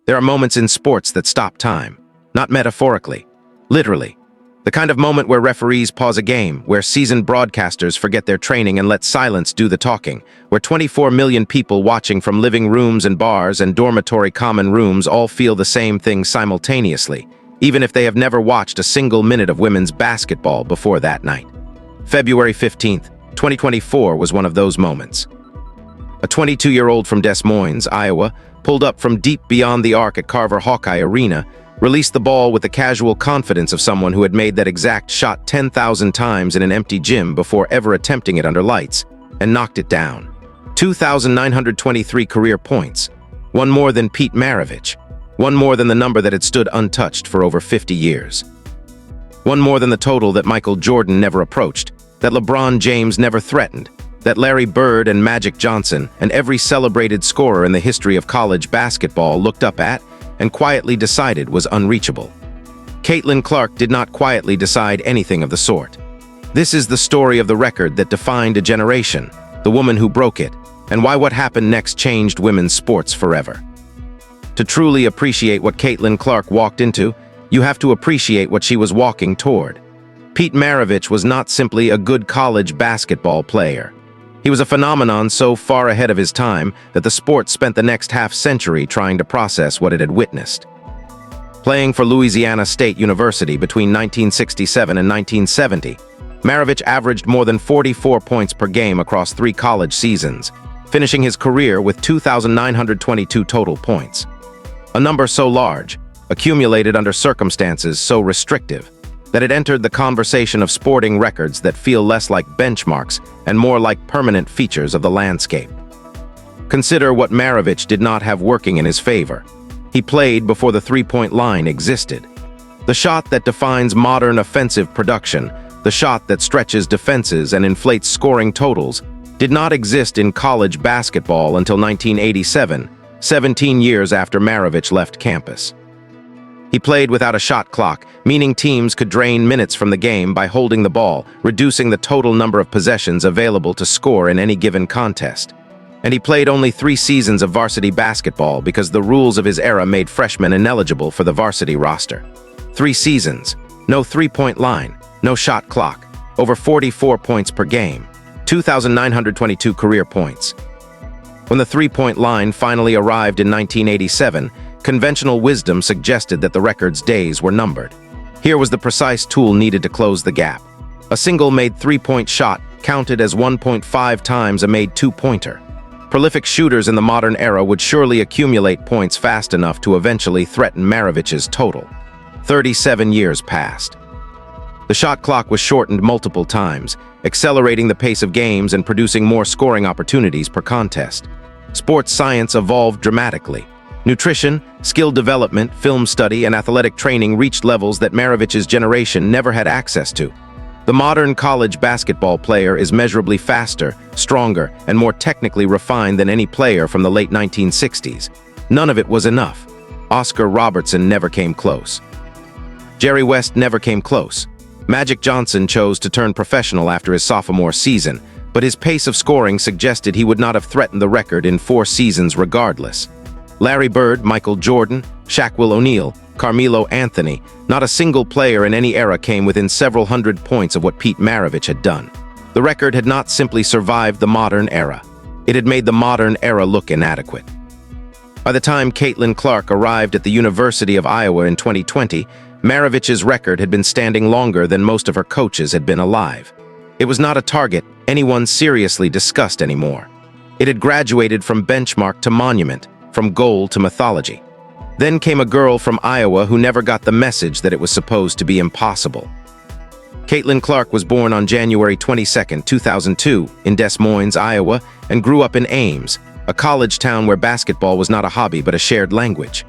There are moments in sports that stop time, not metaphorically, literally. The kind of moment where referees pause a game, where seasoned broadcasters forget their training and let silence do the talking, where 24 million people watching from living rooms and bars and dormitory common rooms all feel the same thing simultaneously, even if they have never watched a single minute of women's basketball before that night. February 15th, 2024 was one of those moments. A 22-year-old from Des Moines, Iowa, pulled up from deep beyond the arc at Carver Hawkeye Arena, released the ball with the casual confidence of someone who had made that exact shot 10,000 times in an empty gym before ever attempting it under lights, and knocked it down. 2,923 career points, one more than Pete Maravich, one more than the number that had stood untouched for over 50 years. One more than the total that Michael Jordan never approached, that LeBron James never threatened, that Larry Bird and Magic Johnson and every celebrated scorer in the history of college basketball looked up at and quietly decided was unreachable. Caitlyn Clark did not quietly decide anything of the sort. This is the story of the record that defined a generation, the woman who broke it, and why what happened next changed women's sports forever. To truly appreciate what Caitlyn Clark walked into, you have to appreciate what she was walking toward. Pete Maravich was not simply a good college basketball player. He was a phenomenon so far ahead of his time that the sport spent the next half-century trying to process what it had witnessed. Playing for Louisiana State University between 1967 and 1970, Maravich averaged more than 44 points per game across 3 college seasons, finishing his career with 2,922 total points. A number so large, accumulated under circumstances so restrictive, that it entered the conversation of sporting records that feel less like benchmarks and more like permanent features of the landscape. Consider what Maravich did not have working in his favor. He played before the three-point line existed. The shot that defines modern offensive production, the shot that stretches defenses and inflates scoring totals, did not exist in college basketball until 1987, 17 years after Maravich left campus. He played without a shot clock, meaning teams could drain minutes from the game by holding the ball, reducing the total number of possessions available to score in any given contest. And he played only 3 seasons of varsity basketball because the rules of his era made freshmen ineligible for the varsity roster. 3 seasons, no three-point line, no shot clock, over 44 points per game, 2,922 career points. When the three-point line finally arrived in 1987, conventional wisdom suggested that the record's days were numbered. Here was the precise tool needed to close the gap. A single made three-point shot counted as 1.5 times a made two-pointer. Prolific shooters in the modern era would surely accumulate points fast enough to eventually threaten Maravich's total. 37 years passed. The shot clock was shortened multiple times, accelerating the pace of games and producing more scoring opportunities per contest. Sports science evolved dramatically. Nutrition, skill development, film study, and athletic training reached levels that Maravich's generation never had access to. The modern college basketball player is measurably faster, stronger, and more technically refined than any player from the late 1960s. None of it was enough. Oscar Robertson never came close. Jerry West never came close. Magic Johnson chose to turn professional after his sophomore season, but his pace of scoring suggested he would not have threatened the record in 4 seasons regardless. Larry Bird, Michael Jordan, Shaquille O'Neal, Carmelo Anthony, not a single player in any era came within several hundred points of what Pete Maravich had done. The record had not simply survived the modern era. It had made the modern era look inadequate. By the time Caitlyn Clark arrived at the University of Iowa in 2020, Maravich's record had been standing longer than most of her coaches had been alive. It was not a target anyone seriously discussed anymore. It had graduated from benchmark to monument, from goal to mythology. Then came a girl from Iowa who never got the message that it was supposed to be impossible. Caitlyn Clark was born on January 22, 2002, in Des Moines, Iowa, and grew up in Ames, a college town where basketball was not a hobby but a shared language.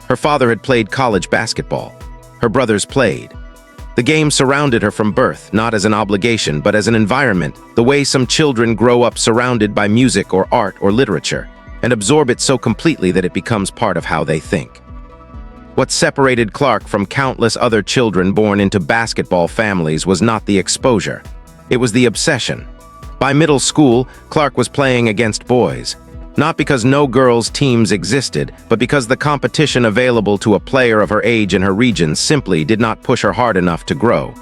Her father had played college basketball. Her brothers played. The game surrounded her from birth, not as an obligation, but as an environment, the way some children grow up surrounded by music or art or literature, and absorb it so completely that it becomes part of how they think. What separated Clark from countless other children born into basketball families was not the exposure. It was the obsession. By middle school, Clark was playing against boys. Not because no girls' teams existed, but because the competition available to a player of her age in her region simply did not push her hard enough to grow.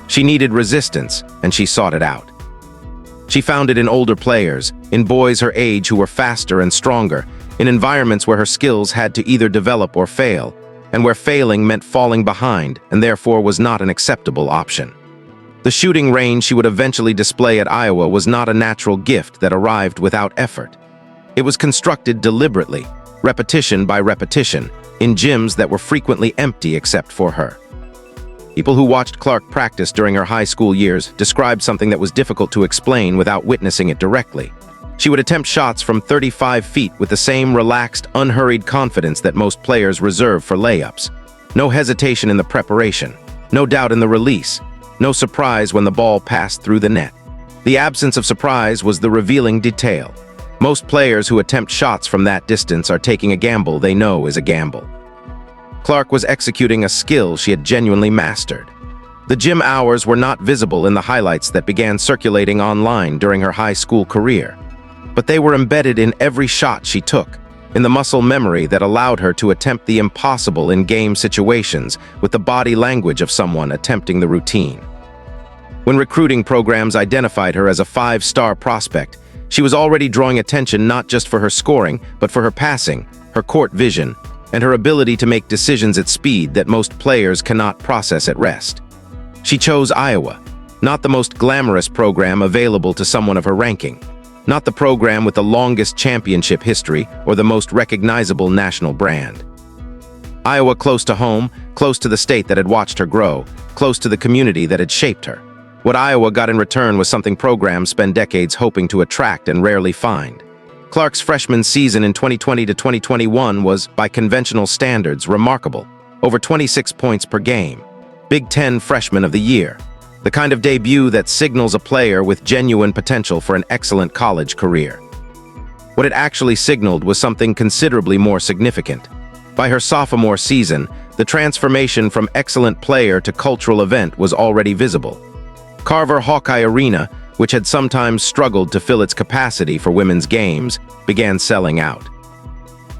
She needed resistance, and she sought it out. She found it in older players, in boys her age who were faster and stronger, in environments where her skills had to either develop or fail, and where failing meant falling behind and therefore was not an acceptable option. The shooting range she would eventually display at Iowa was not a natural gift that arrived without effort. It was constructed deliberately, repetition by repetition, in gyms that were frequently empty except for her. People who watched Clark practice during her high school years described something that was difficult to explain without witnessing it directly. She would attempt shots from 35 feet with the same relaxed, unhurried confidence that most players reserve for layups. No hesitation in the preparation, no doubt in the release, no surprise when the ball passed through the net. The absence of surprise was the revealing detail. Most players who attempt shots from that distance are taking a gamble they know is a gamble. Clark was executing a skill she had genuinely mastered. The gym hours were not visible in the highlights that began circulating online during her high school career, but they were embedded in every shot she took, in the muscle memory that allowed her to attempt the impossible in game situations with the body language of someone attempting the routine. When recruiting programs identified her as a 5-star prospect, she was already drawing attention not just for her scoring, but for her passing, her court vision, and her ability to make decisions at speed that most players cannot process at rest. She chose Iowa, not the most glamorous program available to someone of her ranking, not the program with the longest championship history or the most recognizable national brand. Iowa close to home, close to the state that had watched her grow, close to the community that had shaped her. What Iowa got in return was something programs spend decades hoping to attract and rarely find. Clark's freshman season in 2020 to 2021 was, by conventional standards, remarkable. Over 26 points per game. Big Ten Freshman of the Year. The kind of debut that signals a player with genuine potential for an excellent college career. What it actually signaled was something considerably more significant. By her sophomore season, the transformation from excellent player to cultural event was already visible. Carver Hawkeye Arena, which had sometimes struggled to fill its capacity for women's games, began selling out.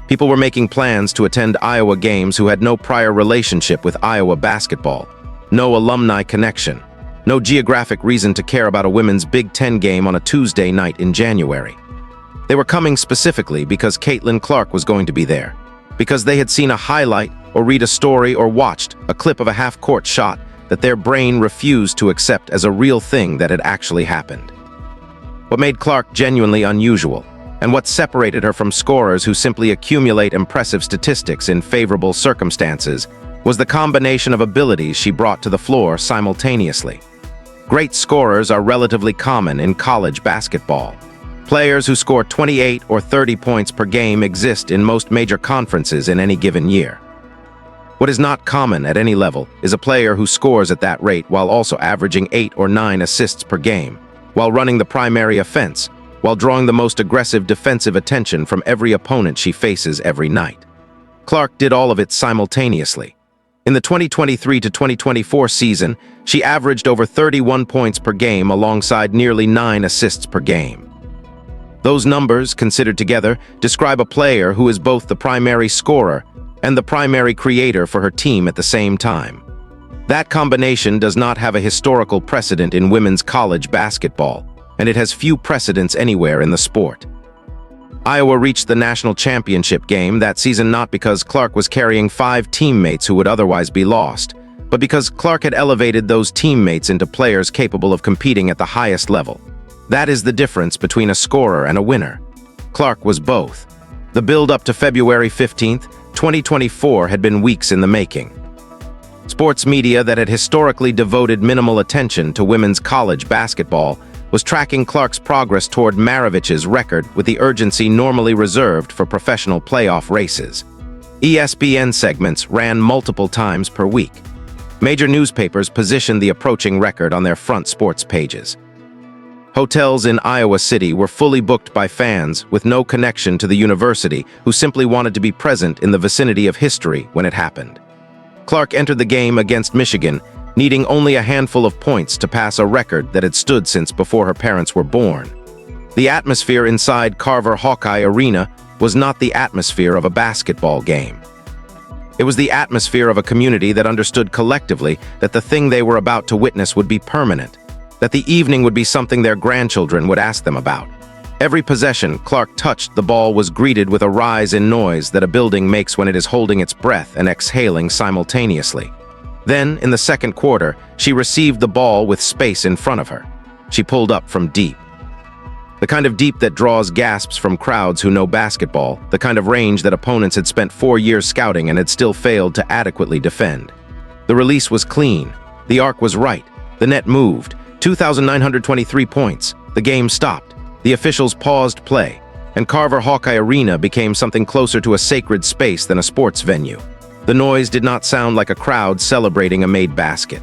People were making plans to attend Iowa games who had no prior relationship with Iowa basketball, no alumni connection, no geographic reason to care about a women's Big Ten game on a Tuesday night in January. They were coming specifically because Caitlyn Clark was going to be there, because they had seen a highlight or read a story or watched a clip of a half-court shot that their brain refused to accept as a real thing that had actually happened. What made Clark genuinely unusual, and what separated her from scorers who simply accumulate impressive statistics in favorable circumstances, was the combination of abilities she brought to the floor simultaneously. Great scorers are relatively common in college basketball. Players who score 28 or 30 points per game exist in most major conferences in any given year. What is not common at any level is a player who scores at that rate while also averaging 8 or 9 assists per game, while running the primary offense, while drawing the most aggressive defensive attention from every opponent she faces every night. Clark did all of it simultaneously. In the 2023 to 2024 season, she averaged over 31 points per game alongside nearly 9 assists per game. Those numbers, considered together, describe a player who is both the primary scorer and the primary creator for her team at the same time. That combination does not have a historical precedent in women's college basketball, and it has few precedents anywhere in the sport. Iowa reached the national championship game that season not because Clark was carrying 5 teammates who would otherwise be lost, but because Clark had elevated those teammates into players capable of competing at the highest level. That is the difference between a scorer and a winner. Clark was both. The build-up to February 15th, 2024 had been weeks in the making. Sports media that had historically devoted minimal attention to women's college basketball was tracking Clark's progress toward Maravich's record with the urgency normally reserved for professional playoff races. ESPN segments ran multiple times per week. Major newspapers positioned the approaching record on their front sports pages. Hotels in Iowa City were fully booked by fans with no connection to the university who simply wanted to be present in the vicinity of history when it happened. Clark entered the game against Michigan, needing only a handful of points to pass a record that had stood since before her parents were born. The atmosphere inside Carver Hawkeye Arena was not the atmosphere of a basketball game. It was the atmosphere of a community that understood collectively that the thing they were about to witness would be permanent, that the evening would be something their grandchildren would ask them about. Every possession Clark touched the ball was greeted with a rise in noise that a building makes when it is holding its breath and exhaling simultaneously. Then, in the second quarter, she received the ball with space in front of her. She pulled up from deep. The kind of deep that draws gasps from crowds who know basketball, the kind of range that opponents had spent 4 years scouting and had still failed to adequately defend. The release was clean. The arc was right. The net moved. 2,923 points. The game stopped. The officials paused play, and Carver Hawkeye Arena became something closer to a sacred space than a sports venue. The noise did not sound like a crowd celebrating a made basket.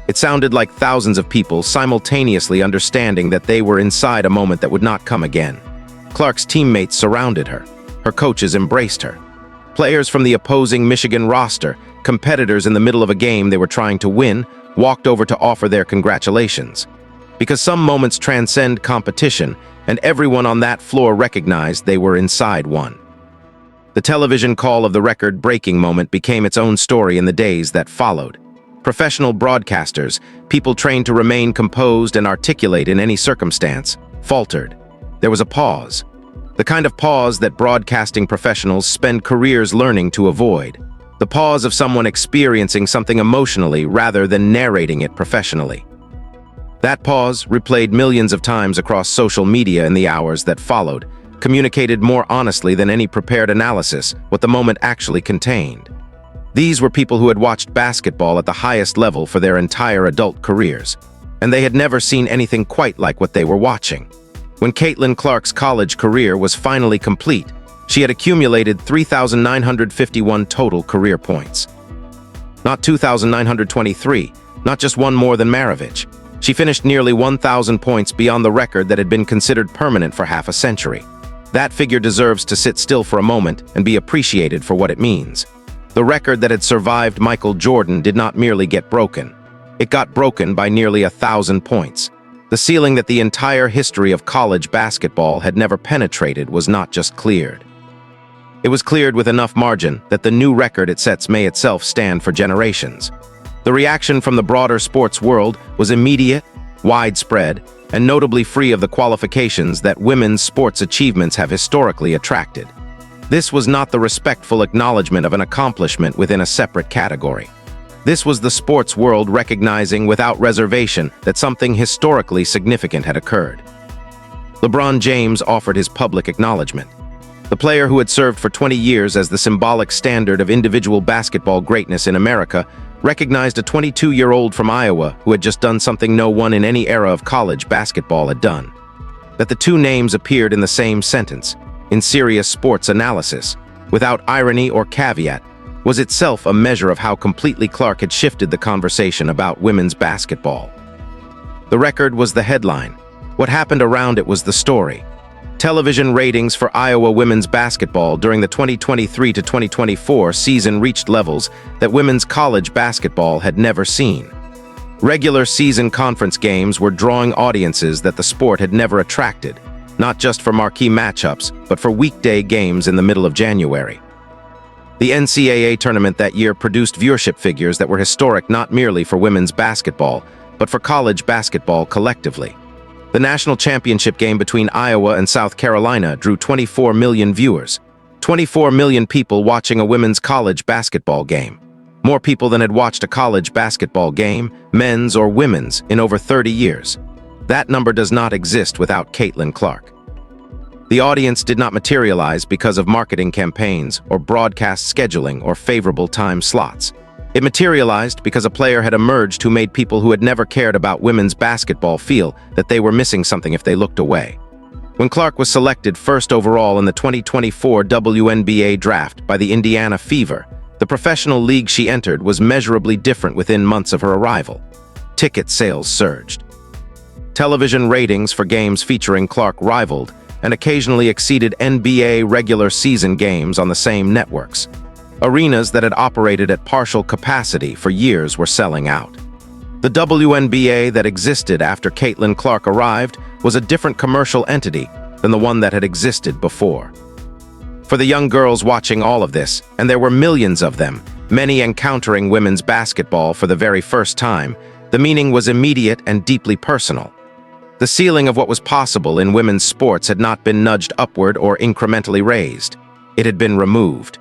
It sounded like thousands of people simultaneously understanding that they were inside a moment that would not come again. Clark's teammates surrounded her. Her coaches embraced her. Players from the opposing Michigan roster, competitors in the middle of a game they were trying to win, walked over to offer their congratulations. Because some moments transcend competition, and everyone on that floor recognized they were inside one. The television call of the record-breaking moment became its own story in the days that followed. Professional broadcasters, people trained to remain composed and articulate in any circumstance, faltered. There was a pause. The kind of pause that broadcasting professionals spend careers learning to avoid. The pause of someone experiencing something emotionally rather than narrating it professionally. That pause, replayed millions of times across social media in the hours that followed, communicated more honestly than any prepared analysis what the moment actually contained. These were people who had watched basketball at the highest level for their entire adult careers, and they had never seen anything quite like what they were watching. When Caitlyn Clark's college career was finally complete, she had accumulated 3,951 total career points. Not 2,923, not just one more than Maravich. She finished nearly 1,000 points beyond the record that had been considered permanent for half a century. That figure deserves to sit still for a moment and be appreciated for what it means. The record that had survived Michael Jordan did not merely get broken. It got broken by nearly 1,000 points. The ceiling that the entire history of college basketball had never penetrated was not just cleared. It was cleared with enough margin that the new record it sets may itself stand for generations. The reaction from the broader sports world was immediate, widespread, and notably free of the qualifications that women's sports achievements have historically attracted. This was not the respectful acknowledgement of an accomplishment within a separate category. This was the sports world recognizing without reservation that something historically significant had occurred. LeBron James offered his public acknowledgement. The player who had served for 20 years as the symbolic standard of individual basketball greatness in America recognized a 22-year-old from Iowa who had just done something no one in any era of college basketball had done. That the two names appeared in the same sentence, in serious sports analysis, without irony or caveat, was itself a measure of how completely Clark had shifted the conversation about women's basketball. The record was the headline. What happened around it was the story. Television ratings for Iowa women's basketball during the 2023 to 2024 season reached levels that women's college basketball had never seen. Regular season conference games were drawing audiences that the sport had never attracted, not just for marquee matchups, but for weekday games in the middle of January. The NCAA tournament that year produced viewership figures that were historic not merely for women's basketball, but for college basketball collectively. The national championship game between Iowa and South Carolina drew 24 million viewers. 24 million people watching a women's college basketball game. More people than had watched a college basketball game, men's or women's, in over 30 years. That number does not exist without Caitlyn Clark. The audience did not materialize because of marketing campaigns or broadcast scheduling or favorable time slots. It materialized because a player had emerged who made people who had never cared about women's basketball feel that they were missing something if they looked away. When Clark was selected first overall in the 2024 WNBA draft by the Indiana Fever, the professional league she entered was measurably different within months of her arrival. Ticket sales surged. Television ratings for games featuring Clark rivaled and occasionally exceeded NBA regular season games on the same networks. Arenas that had operated at partial capacity for years were selling out. The WNBA that existed after Caitlyn Clark arrived was a different commercial entity than the one that had existed before. For the young girls watching all of this, and there were millions of them, many encountering women's basketball for the very first time, the meaning was immediate and deeply personal. The ceiling of what was possible in women's sports had not been nudged upward or incrementally raised. It had been removed.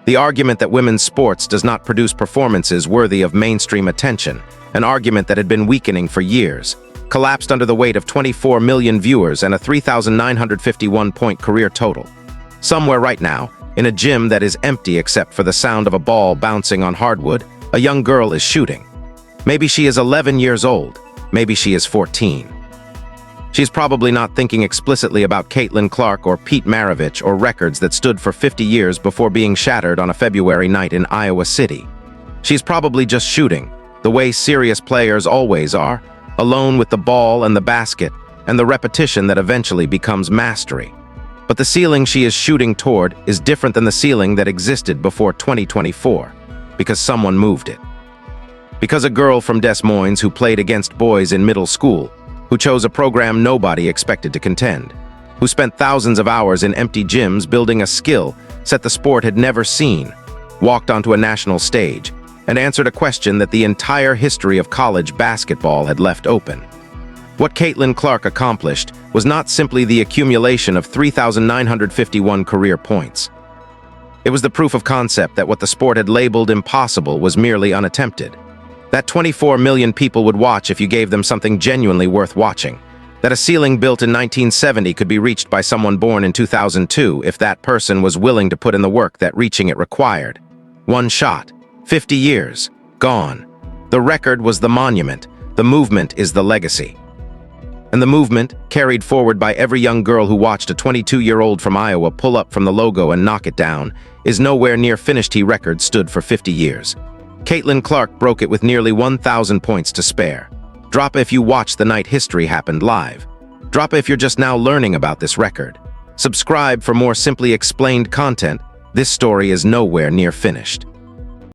The argument that women's sports does not produce performances worthy of mainstream attention, an argument that had been weakening for years, collapsed under the weight of 24 million viewers and a 3,951-point career total. Somewhere right now, in a gym that is empty except for the sound of a ball bouncing on hardwood, a young girl is shooting. Maybe she is 11 years old. Maybe she is 14. She's probably not thinking explicitly about Caitlyn Clark or Pete Maravich or records that stood for 50 years before being shattered on a February night in Iowa City. She's probably just shooting, the way serious players always are, alone with the ball and the basket, and the repetition that eventually becomes mastery. But the ceiling she is shooting toward is different than the ceiling that existed before 2024, because someone moved it. Because a girl from Des Moines who played against boys in middle school, who chose a program nobody expected to contend, who spent thousands of hours in empty gyms building a skill set the sport had never seen, walked onto a national stage, and answered a question that the entire history of college basketball had left open. What Caitlyn Clark accomplished was not simply the accumulation of 3,951 career points. It was the proof of concept that what the sport had labeled impossible was merely unattempted. That 24 million people would watch if you gave them something genuinely worth watching. That a ceiling built in 1970 could be reached by someone born in 2002 if that person was willing to put in the work that reaching it required. One shot, 50 years, gone. The record was the monument. The movement is the legacy. And the movement, carried forward by every young girl who watched a 22-year-old from Iowa pull up from the logo and knock it down, is nowhere near finished. He record stood for 50 years. Caitlyn Clark broke it with nearly 1,000 points to spare. Drop if you watched the night history happened live. Drop if you're just now learning about this record. Subscribe for more simply explained content. This story is nowhere near finished.